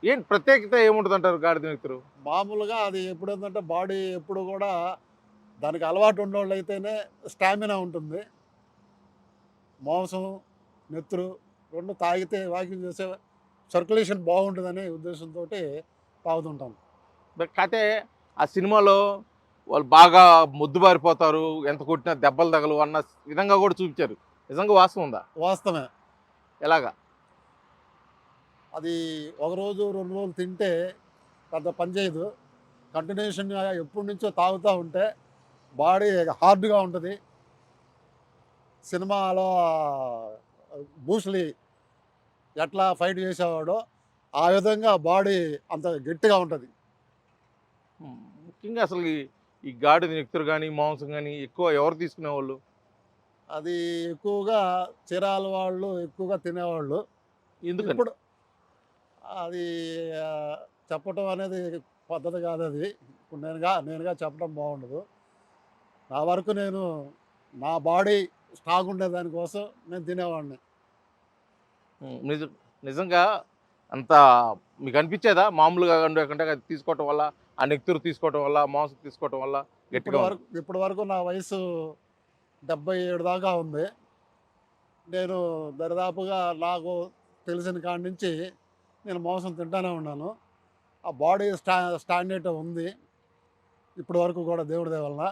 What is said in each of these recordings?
ఏంటి ప్రత్యేకత ఏముంటది అంటారు గాడిద నెత్తురు? మామూలుగా అది ఎప్పుడేందంటే బాడీ ఎప్పుడు గూడా దానికి అలవాటు ఉన్నోళ్ళైతేనే స్టామినా ఉంటుంది. మాంసం, నెత్తురు 2 తాగితే వాకింగ్ చేసే సర్క్యులేషన్ బావుంటదనే ఉద్దేశంతోటి తాగుతుంటాం. కాతే ఆ సినిమాలో వాళ్ళు బాగా మొద్దుబారిపోతారు. ఎంత కొట్టినా దెబ్బలు తగలవు అన్న విధంగా కూడా చూపించారు. నిజంగా వాస్తవం ఉందా? వాస్తవమే. ఎలాగా? అది ఒకరోజు, 2 రోజులు తింటే పెద్ద పని చేయదు. కంటిన్యూషన్‌గా ఎప్పటినుంచో తాగుతా ఉంటే బాడీ హార్డ్‌గా ఉంటది. సినిమాలో బ్రూస్‌లీ ఎట్లా ఫైట్ చేసేవాడో, ఆ విధంగా బాడీ అంత గట్టిగా ఉంటది. ముఖ్యంగా అసలు ఈ గాడిద నెత్తురు గాని, మాంసం గాని ఎక్కువ ఎవరు తీసుకునేవాళ్ళు? అది ఎక్కువగా చీరాల వాళ్ళు ఎక్కువగా తినేవాళ్ళు. ఎందుకని? ఇప్పుడు అది చెప్పటం అనేది పద్ధతి కాదది. ఇప్పుడు నేనుగా చెప్పడం బావుండదు. నా వరకు నేను నా బాడీ స్ట్రాంగ్ ఉండేదాని కోసం నేను తినేవాడిని. నిజంగా అంత మీకు అనిపించేదా? మామూలుగా ఉండకుండా అది తీసుకోవటం వల్ల, ఆ నెత్తురు తీసుకోవటం వల్ల, మాంసం తీసుకోవటం వల్ల గట్టిగా ఉంది. ఇప్పటి వరకు నా వయసు 77 దాకా ఉంది. నేను దరిదాపుగా నాకు తెలిసిన కాడి నుంచి నేను మాంసం తింటానే ఉన్నాను. ఆ బాడీ స్టాండర్డ్ ఉంది. ఇప్పటి వరకు కూడా దేవుడి దయ వలన.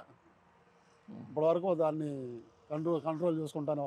హ్మ్. ఇప్పటి వరకు దాన్ని కంట్రోల్ చేసుకుంటానే